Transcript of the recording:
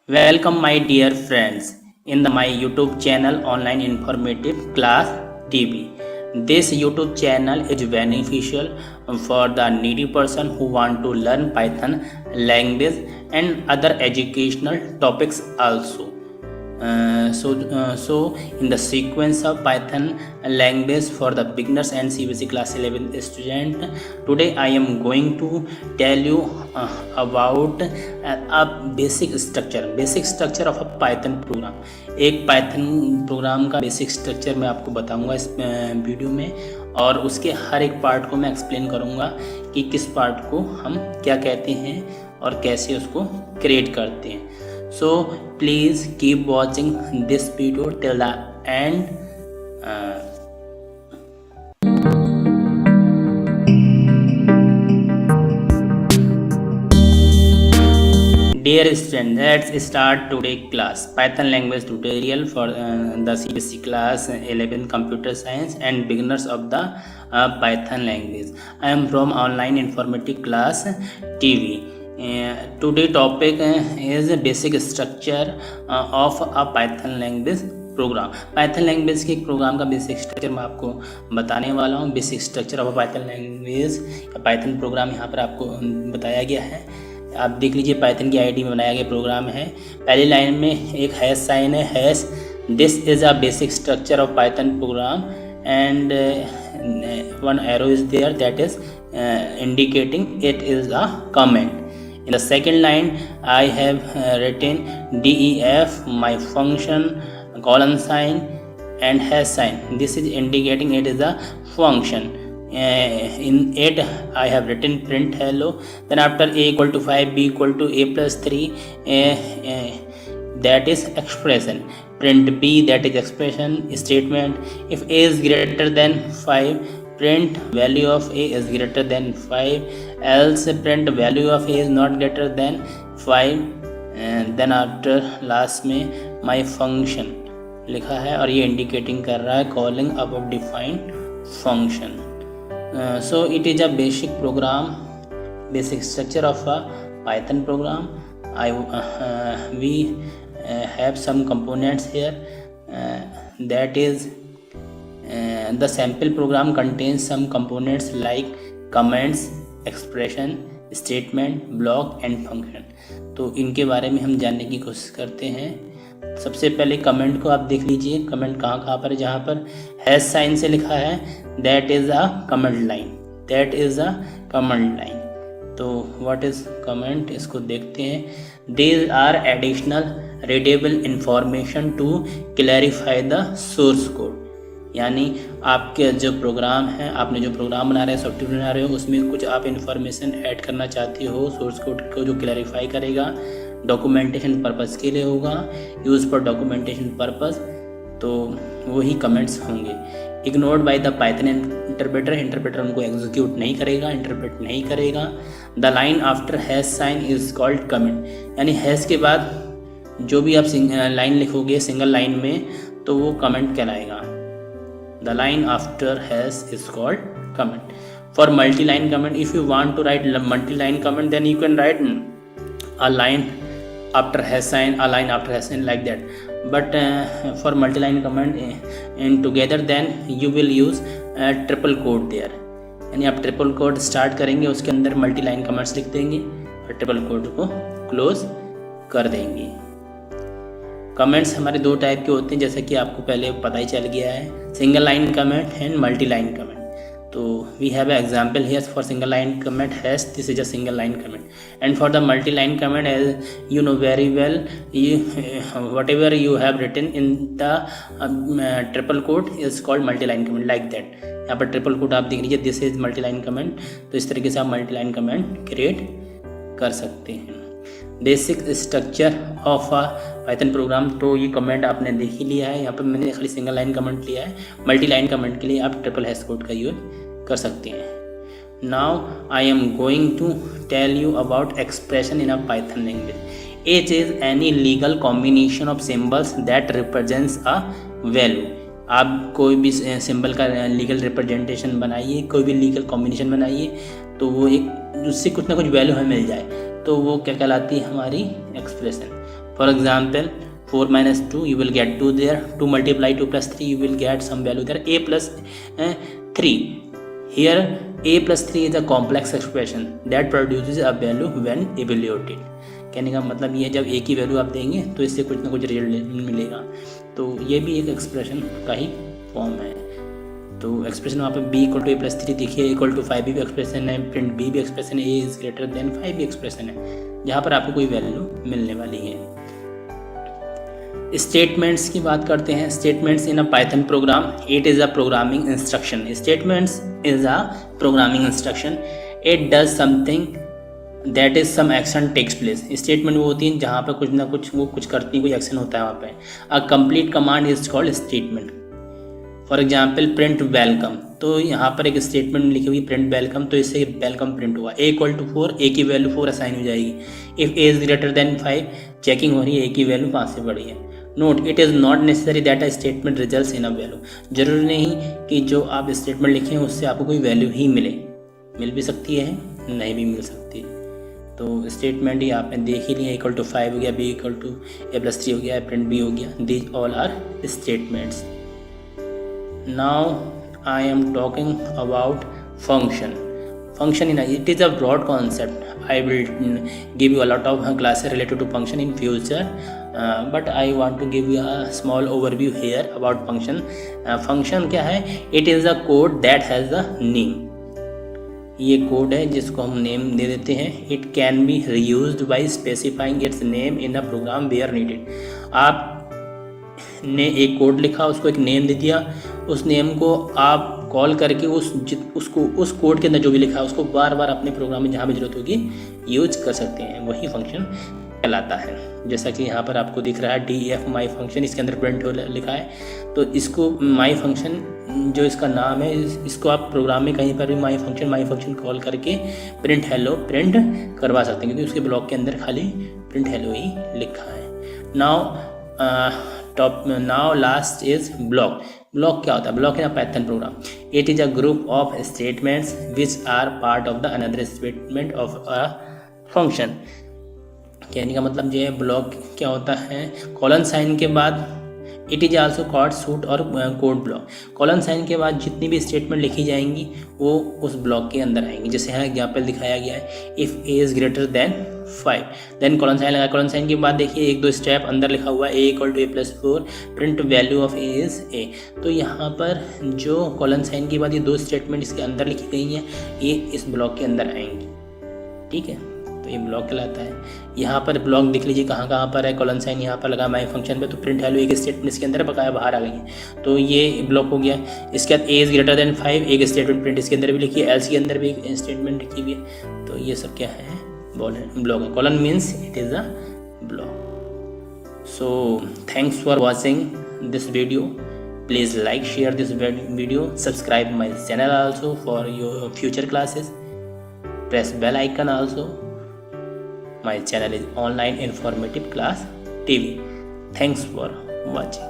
Welcome my dear friends in my YouTube channel Online Informative Class TV. This YouTube channel is beneficial for the needy person who want to learn Python language and other educational topics also. So in the sequence of Python language for the beginners and CBSE class 11 student, today I am going to tell you about a basic structure of a Python program. एक Python programme का basic structure मैं आपको बताऊंगा इस video में, और उसके हर एक पार्ट को मैं एक्सप्लेन करूंगा कि किस पार्ट को हम क्या कहते हैं और कैसे उसको क्रिएट करते हैं. So please keep watching this video till the end. Dear students, let's start today class Python language tutorial for the CBSE class 11 computer science and beginners of the Python language. I am from Online Informative Class TV. Today topic is basic structure of a Python language program. Python language के एक programme का basic structure मैं आपको बताने वाला हूँ. Basic structure of Python language या Python programme यहाँ पर आपको बताया गया है. आप देख लीजिए, पाइथन की आईडी में बनाया गया प्रोग्राम है. पहली लाइन में एक हैश साइन है, hash. This is a basic structure of Python program and one arrow is there that is indicating it is a comment. In the second line, I have written def my function colon sign and hash sign. This is indicating it is a function. In it, I have written print hello. Then after a equal to 5, b equal to a plus 3, that is expression. Print b, that is expression statement. If a is greater than 5, print value of a is greater than 5, else print value of a is not greater than 5. and then after last में my function लिखा है और ये indicating कर रहा है calling above defined function. So it is a basic program, basic structure of a Python program. We have some components here, that is the sample program contains some components like comments, expression, statement, block and function. तो इनके बारे में हम जानने की कोशिश करते हैं. सबसे पहले कमेंट को आप देख लीजिए. कमेंट कहाँ पर है? जहाँ पर हैश साइन से लिखा है that is a comment line, that is a comment line. तो व्हाट इज़ कमेंट, इसको देखते हैं. These are additional readable information to clarify the source code. यानी आपके जो प्रोग्राम है, आपने जो प्रोग्राम बना रहे हैं, सॉफ्टवेयर बना रहे हो, उसमें कुछ आप इन्फॉर्मेशन ऐड करना चाहते हो सोर्स कोड को, जो क्लैरिफाई करेगा. डॉक्यूमेंटेशन पर्पस के लिए होगा, यूज़ फॉर डॉक्यूमेंटेशन पर्पस. तो वही कमेंट्स होंगे. Ignored by the Python interpreter, interpreter उनको एग्जीक्यूट नहीं करेगा, इंटरप्रेट नहीं करेगा. The line after hash sign is called comment. यानी हैश के बाद जो भी आप लाइन लिखोगे सिंगल लाइन में, तो वो कमेंट कहलाएगा. The line after hash is called comment. For multi-line comment, if you want to write multi-line comment, then you can write a line after hash sign, a line after hash sign, like that. But for multi-line comment in together, then you will use triple quote there. यानी आप triple code start करेंगे, उसके अंदर multi line comments लिख देंगे और triple code को close कर देंगे. कमेंट्स हमारे दो टाइप के होते हैं, जैसा कि आपको पहले पता ही चल गया है. Single line comment and multi line comment. तो we have example here for single line comment hash, this is a single line comment. And for the multi line comment, as you know very well, whatever you have written in the triple code is called multi line comment, like that. यहाँ पर triple code आप देख लीजिए, this is multi line comment. तो इस तरीके से आप मल्टी लाइन कमेंट क्रिएट कर सकते हैं. Basic structure of a Python programme. तो ये कमेंट आपने देख ही लिया है. यहाँ पर मैंने खाली सिंगल लाइन कमेंट लिया है. मल्टी लाइन कमेंट के लिए आप ट्रिपल हैश कोड का यूज कर सकते हैं. Now I am going to tell you about expression in a Python language. It is any legal combination of symbols that represents a value. आप कोई भी सिंबल का लीगल रिप्रेजेंटेशन बनाइए, कोई भी लीगल कॉम्बिनेशन बनाइए, तो वो एक उससे कुछ ना कुछ वैल्यू हमें मिल जाए, तो वो क्या कहलाती है? हमारी expression. For example, 4 minus 2, you will get 2 there. 2 multiply 2 plus 3, you will get some value there, a plus 3. Here a plus 3 is a complex expression that produces a value when evaluated. कहने का मतलब ये जब a की value आप देंगे तो इससे कुछ ना कुछ रिजल्ट मिलेगा, तो ये भी एक एक्सप्रेशन का ही फॉर्म है। तो एक्सप्रेशन वहाँ पे b equal to A plus 3 देखिए, इक्वल टू 5 भी एक्सप्रेशन है, प्रिंट b भी एक्सप्रेशन है, a इज ग्रेटर देन 5 भी एक्सप्रेशन है, जहाँ पर आपको कोई वैल्यू मिलने वाली है। स्टेटमेंट्स की बात करते हैं। Statements in a Python program, it is a programming instruction. Statements is a programming instruction, it does something that is some action takes place. Statement वो होती है जहाँ पर कुछ ना कुछ वो कुछ करती है, कोई एक्शन होता है वहाँ पे। A complete command is called statement. For example print welcome, तो यहाँ पर एक स्टेटमेंट लिखी हुई प्रिंट वेलकम, तो इससे वेलकम प्रिंट हुआ। ए इक्वल टू 4, ए की वैल्यू 4 असाइन हो जाएगी। If A is greater than 5, checking हो रही है, ए की वैल्यू 5 से बड़ी है। Note, it is not necessary that a statement results in a value. जरूरी नहीं कि जो आप स्टेटमेंट लिखे हैं उससे आपको कोई वैल्यू ही मिल भी सकती है, नहीं भी मिल सकती। तो स्टेटमेंट ही आपने देख ही लिया, इक्वल टू 5 हो गया, B equal to A plus 3 हो गया, प्रिंट बी हो गया। These all are statements. Now I am talking about function. Function it is a broad concept. I will give you a lot of classes related to function in future, but I want to give you a small overview here about function. Function क्या है? It is a code that has a name. ये code है जिसको हम name दे देते हैं। It can be reused by specifying its name in a program where needed. आप ने एक कोड लिखा, उसको एक नेम दे दिया, उस नेम को आप कॉल करके उस कोड के अंदर जो भी लिखा है उसको बार बार अपने प्रोग्राम में जहाँ भी जरूरत होगी यूज कर सकते हैं, वही फंक्शन कहलाता है। जैसा कि यहाँ पर आपको दिख रहा है def माई फंक्शन, इसके अंदर प्रिंट लिखा है, तो इसको माई फंक्शन जो इसका नाम है, इसको आप प्रोग्राम में कहीं पर भी माई फंक्शन कॉल करके प्रिंट हेलो प्रिंट करवा सकते हैं, क्योंकि उसके ब्लॉक के अंदर खाली प्रिंट हेलो ही लिखा है। Now last is block. Block क्या होता है? Block in a Python program, it is a group of statements which are part of the another statement of a function. कहने का मतलब जो है ब्लॉक क्या होता है, कॉलन साइन के बाद it is also called suit और कोड ब्लॉक। कॉलन साइन के बाद जितनी भी स्टेटमेंट लिखी जाएंगी वो उस ब्लॉक के अंदर आएंगी। जैसे यहाँ एग्जाम्पल दिखाया गया है, if A is greater than 5, then colon sign लगा। कॉलन साइन के बाद देखिए एक दो स्टेप अंदर लिखा हुआ है, A equal to A plus 4, print value of A is A. तो यहाँ पर जो कॉलन साइन के बाद ये दो स्टेटमेंट इसके अंदर लिखी गई हैं, ये इस ब्लॉक के अंदर आएंगी। ठीक है, तो ये ब्लॉक कहलाता है। यहाँ पर ब्लॉक देख लीजिए कहाँ पर है, कॉलन साइन यहाँ पर लगा माई फंक्शन पे, तो प्रिंट वैल्यू एक स्टेटमेंट इसके अंदर बकाया बाहर आ गई है, तो ये ब्लॉक हो गया। इसके बाद ए इज़ ग्रेटर देन 5, एक स्टेटमेंट प्रिंट इसके अंदर भी लिखी है, एल्स के अंदर भी एक स्टेटमेंट लिखी हुई है, तो ये सब क्या है, ब्लॉक है। Colon means it is a block. So thanks for watching this video. Please like, share this video, subscribe my channel also for your future classes. Press bell icon also. My channel is Online Informative Class TV. Thanks for watching.